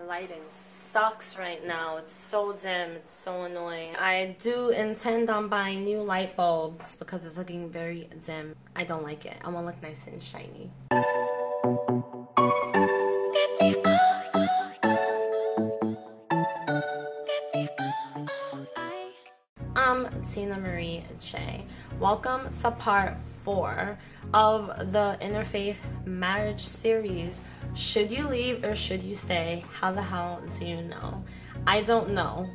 lighting sucks right now. It's so dim, it's so annoying. I do intend on buying new light bulbs because it's looking very dim. I don't like it. I want to look nice and shiny. Tina Marie J. Welcome to part 4 of the Interfaith marriage series. Should you leave or should you stay? How the hell do you know? I don't know.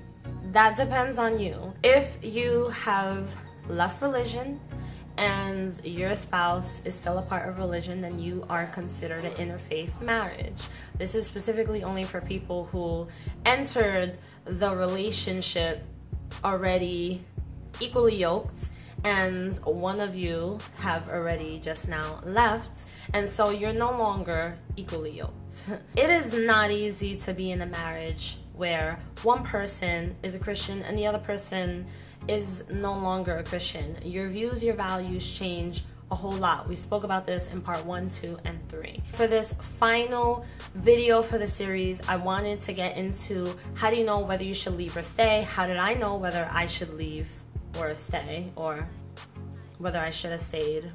That depends on you. If you have left religion and your spouse is still a part of religion, then you are considered an interfaith marriage. This is specifically only for people who entered the relationship already equally yoked, and one of you have already just now left, and so you're no longer equally yoked. It is not easy to be in a marriage where one person is a Christian and the other person is no longer a Christian. Your views, your values change a whole lot. We spoke about this in part 1, 2, and 3. For this final video for the series, I wanted to get into how do you know whether you should leave or stay? How did I know whether I should leave or stay, or whether I should have stayed,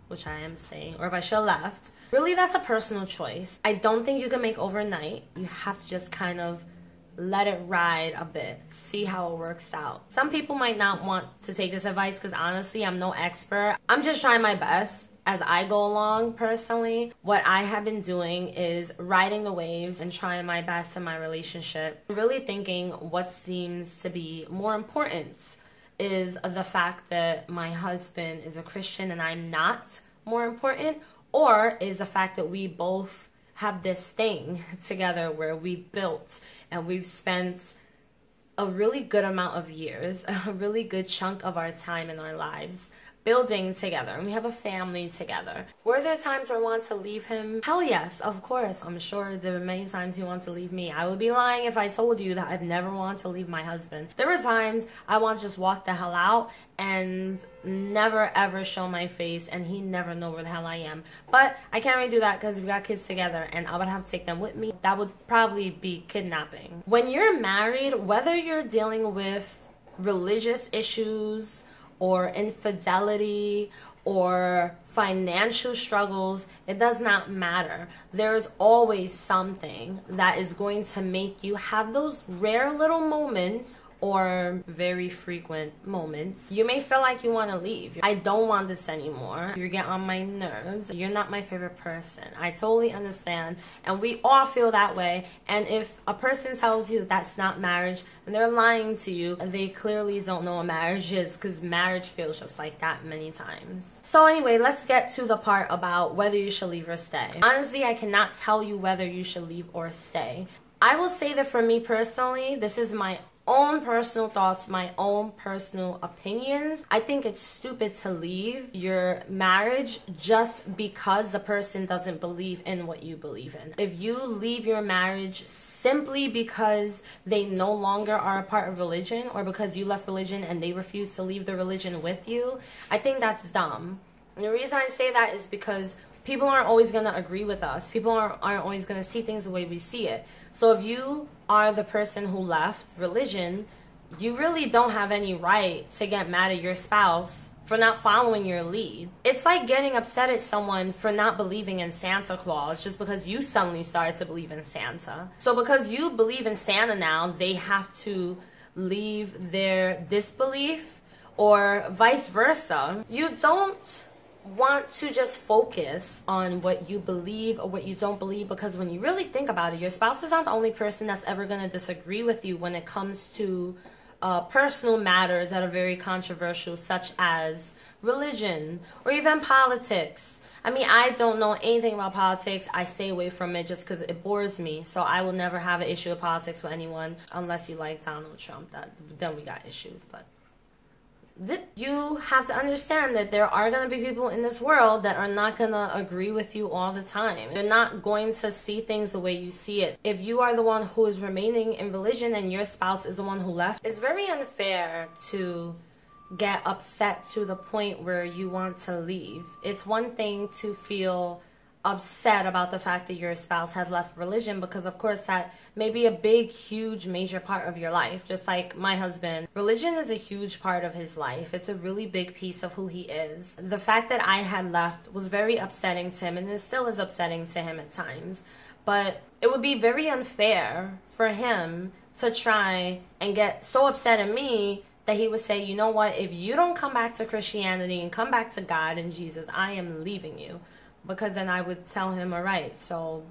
which I am staying, or if I should have left? Really, that's a personal choice. I don't think you can make overnight. You have to just kind of let it ride a bit, see how it works out. Some people might not want to take this advice because honestly, I'm no expert. I'm just trying my best as I go along personally. What I have been doing is riding the waves and trying my best in my relationship. Really thinking what seems to be more important. Is the fact that my husband is a Christian and I'm not more important? Or is the fact that we both have this thing together where we built and we've spent a really good amount of years, a really good chunk of our time in our lives building together, and we have a family together. Were there times where I want to leave him? Hell yes, of course. I'm sure there were many times he wants to leave me. I would be lying if I told you that I've never wanted to leave my husband. There were times I want to just walk the hell out and never ever show my face, and he never know where the hell I am. But I can't really do that because we got kids together and I would have to take them with me. That would probably be kidnapping. When you're married, whether you're dealing with religious issues or infidelity or financial struggles, it does not matter. There's always something that is going to make you have those rare little moments or very frequent moments. You may feel like you want to leave. I don't want this anymore. You get on my nerves. You're not my favorite person. I totally understand. And we all feel that way. And if a person tells you that that's not marriage and they're lying to you, they clearly don't know what marriage is, because marriage feels just like that many times. So anyway, let's get to the part about whether you should leave or stay. Honestly, I cannot tell you whether you should leave or stay. I will say that for me personally, this is my own personal thoughts, my own personal opinions. I think it's stupid to leave your marriage just because the person doesn't believe in what you believe in. If you leave your marriage simply because they no longer are a part of religion, or because you left religion and they refuse to leave the religion with you, I think that's dumb. And the reason I say that is because people aren't always going to agree with us. People aren't always going to see things the way we see it. So if you are the person who left religion, you really don't have any right to get mad at your spouse for not following your lead. It's like getting upset at someone for not believing in Santa Claus just because you suddenly started to believe in Santa. So because you believe in Santa now, they have to leave their disbelief, or vice versa. You don't want to just focus on what you believe or what you don't believe, because when you really think about it, your spouse is not the only person that's ever going to disagree with you when it comes to personal matters that are very controversial, such as religion or even politics. I mean, I don't know anything about politics. I stay away from it just because it bores me. So I will never have an issue with politics with anyone unless you like Donald Trump. Then we got issues, but you have to understand that there are going to be people in this world that are not going to agree with you all the time. They're not going to see things the way you see it. If you are the one who is remaining in religion and your spouse is the one who left, it's very unfair to get upset to the point where you want to leave. It's one thing to feel upset about the fact that your spouse has left religion, because of course that may be a big, huge, major part of your life. Just like my husband, religion is a huge part of his life. It's a really big piece of who he is. The fact that I had left was very upsetting to him, and it still is upsetting to him at times. But it would be very unfair for him to try and get so upset at me that he would say, you know what, if you don't come back to Christianity and come back to God and Jesus, I am leaving you. Because then I would tell him, all right, so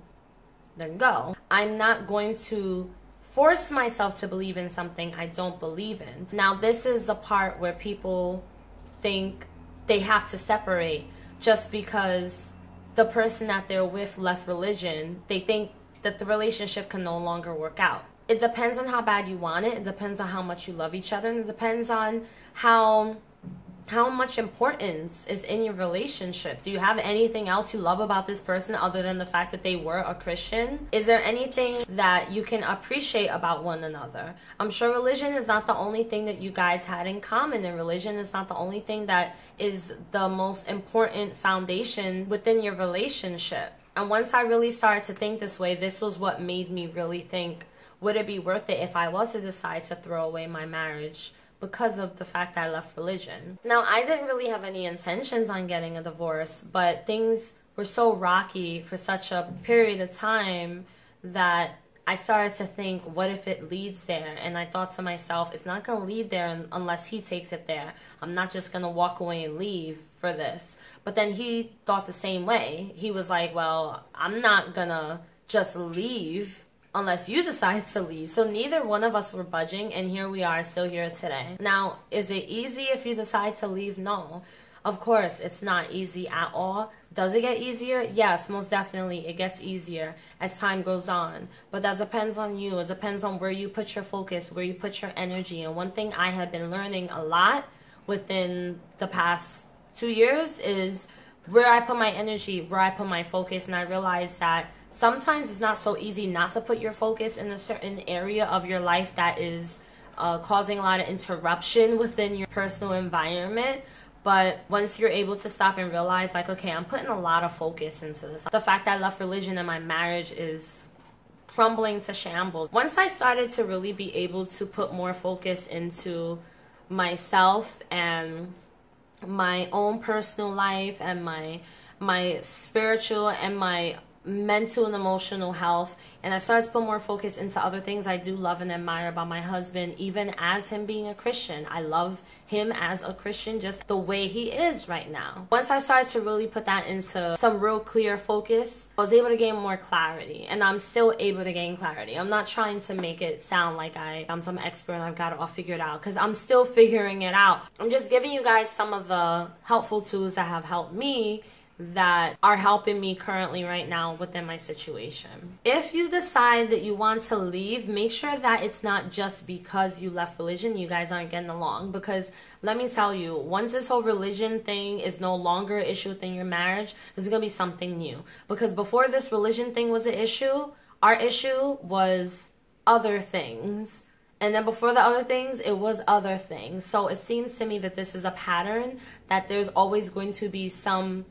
then go. I'm not going to force myself to believe in something I don't believe in. Now, this is the part where people think they have to separate just because the person that they're with left religion. They think that the relationship can no longer work out. It depends on how bad you want it. It depends on how much you love each other. And it depends on how much importance is in your relationship. Do you have anything else you love about this person other than the fact that they were a Christian? Is there anything that you can appreciate about one another? I'm sure religion is not the only thing that you guys had in common, and religion is not the only thing that is the most important foundation within your relationship. And once I really started to think this way, this was what made me really think, would it be worth it if I was to decide to throw away my marriage because of the fact that I left religion? Now, I didn't really have any intentions on getting a divorce, but things were so rocky for such a period of time that I started to think, what if it leads there? And I thought to myself, it's not going to lead there unless he takes it there. I'm not just going to walk away and leave for this. But then he thought the same way. He was like, well, I'm not going to just leave unless you decide to leave. So neither one of us were budging, and here we are, still here today. Now, is it easy if you decide to leave? No. Of course, it's not easy at all. Does it get easier? Yes, most definitely. It gets easier as time goes on. But that depends on you. It depends on where you put your focus, where you put your energy. And one thing I have been learning a lot within the past 2 years is where I put my energy, where I put my focus. And I realized that sometimes it's not so easy not to put your focus in a certain area of your life that is causing a lot of interruption within your personal environment. But once you're able to stop and realize, like, okay, I'm putting a lot of focus into this. The fact that I left religion and my marriage is crumbling to shambles. Once I started to really be able to put more focus into myself and my own personal life and my spiritual and my mental and emotional health, and I started to put more focus into other things I do love and admire about my husband, even as him being a Christian. I love him as a Christian just the way he is right now. Once I started to really put that into some real clear focus, I was able to gain more clarity, and I'm still able to gain clarity. I'm not trying to make it sound like I'm some expert and I've got it all figured out, because I'm still figuring it out. I'm just giving you guys some of the helpful tools that have helped me, that are helping me currently right now within my situation. If you decide that you want to leave, make sure that it's not just because you left religion, you guys aren't getting along. Because let me tell you, once this whole religion thing is no longer an issue within your marriage, there's gonna be something new. Because before this religion thing was an issue, our issue was other things. And then before the other things, it was other things. So it seems to me that this is a pattern, that there's always going to be something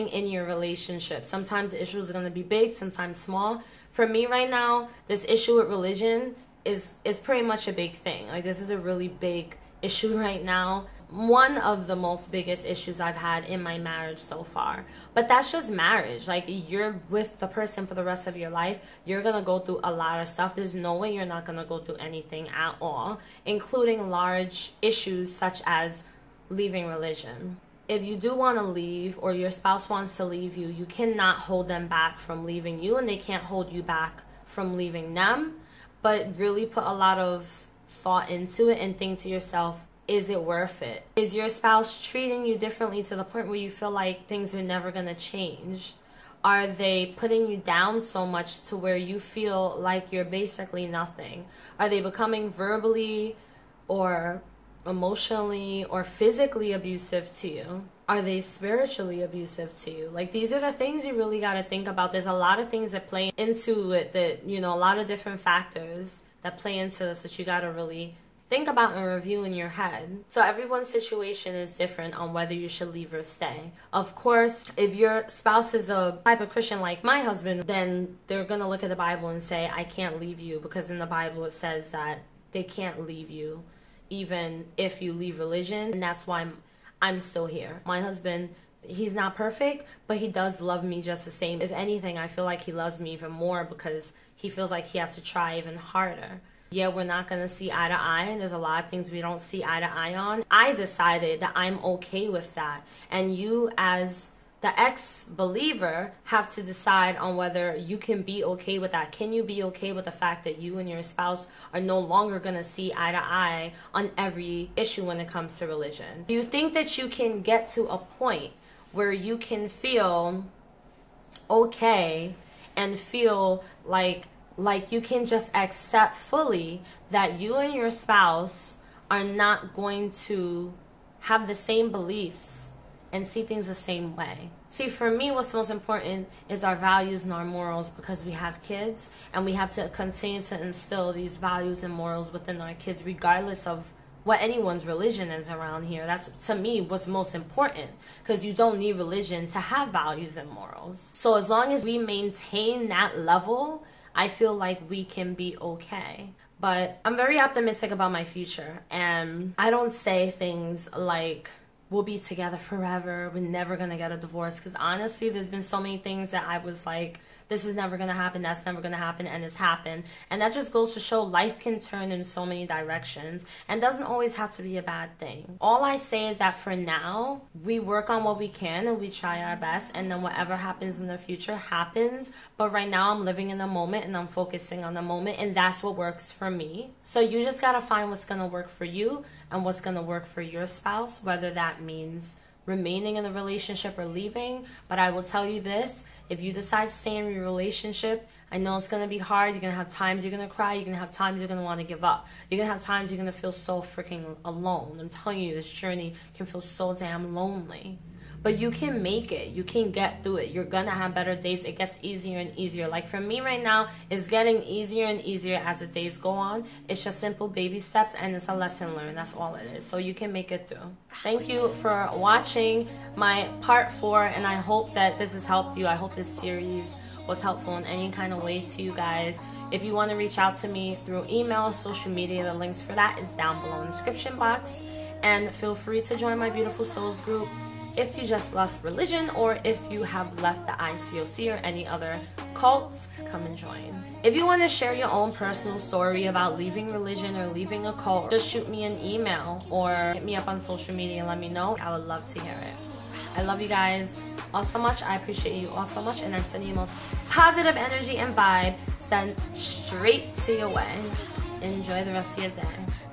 in your relationship. Sometimes the issues are going to be big, sometimes small. For me right now, this issue with religion is pretty much a big thing. Like, this is a really big issue right now. One of the most biggest issues I've had in my marriage so far. But that's just marriage. Like, you're with the person for the rest of your life. You're going to go through a lot of stuff. There's no way you're not going to go through anything at all, including large issues such as leaving religion. If you do want to leave, or your spouse wants to leave you, you cannot hold them back from leaving you, and they can't hold you back from leaving them. But really put a lot of thought into it and think to yourself, is it worth it? Is your spouse treating you differently to the point where you feel like things are never going to change? Are they putting you down so much to where you feel like you're basically nothing? Are they becoming verbally or emotionally or physically abusive to you? Are they spiritually abusive to you? Like, these are the things you really got to think about. There's a lot of things that play into it, that, you know, a lot of different factors that play into this that you got to really think about and review in your head. So everyone's situation is different on whether you should leave or stay. Of course, if your spouse is a type of Christian like my husband, then they're going to look at the Bible and say, I can't leave you, because in the Bible it says that they can't leave you even if you leave religion. And that's why I'm still here. My husband, he's not perfect, but he does love me just the same. If anything, I feel like he loves me even more because he feels like he has to try even harder. Yeah, we're not going to see eye to eye, and there's a lot of things we don't see eye to eye on. I decided that I'm okay with that, and you as the ex-believer have to decide on whether you can be okay with that. Can you be okay with the fact that you and your spouse are no longer going to see eye to eye on every issue when it comes to religion? Do you think that you can get to a point where you can feel okay and feel like you can just accept fully that you and your spouse are not going to have the same beliefs and see things the same way? See, for me, what's most important is our values and our morals, because we have kids and we have to continue to instill these values and morals within our kids regardless of what anyone's religion is around here. That's, to me, what's most important, because you don't need religion to have values and morals. So as long as we maintain that level, I feel like we can be okay. But I'm very optimistic about my future, and I don't say things like, we'll be together forever, we're never gonna get a divorce, because honestly, there's been so many things that I was like, this is never gonna happen, that's never gonna happen, and it's happened. And that just goes to show life can turn in so many directions and doesn't always have to be a bad thing. All I say is that for now, we work on what we can and we try our best, and then whatever happens in the future happens. But right now I'm living in the moment and I'm focusing on the moment, and that's what works for me. So you just gotta find what's gonna work for you and what's gonna work for your spouse, whether that means remaining in the relationship or leaving. But I will tell you this, if you decide to stay in your relationship, I know it's going to be hard. You're going to have times you're going to cry. You're going to have times you're going to want to give up. You're going to have times you're going to feel so freaking alone. I'm telling you, this journey can feel so damn lonely. But you can make it. You can get through it. You're going to have better days. It gets easier and easier. Like for me right now, it's getting easier and easier as the days go on. It's just simple baby steps, and it's a lesson learned. That's all it is. So you can make it through. Thank you for watching my part 4, and I hope that this has helped you. I hope this series was helpful in any kind of way to you guys. If you want to reach out to me through email, social media, the links for that is down below in the description box. And feel free to join my Beautiful Souls group if you just left religion, or if you have left the ICOC or any other cults, come and join. If you want to share your own personal story about leaving religion or leaving a cult, just shoot me an email or hit me up on social media and let me know. I would love to hear it. I love you guys all so much. I appreciate you all so much, and I send you the most positive energy and vibe sent straight to your way. Enjoy the rest of your day.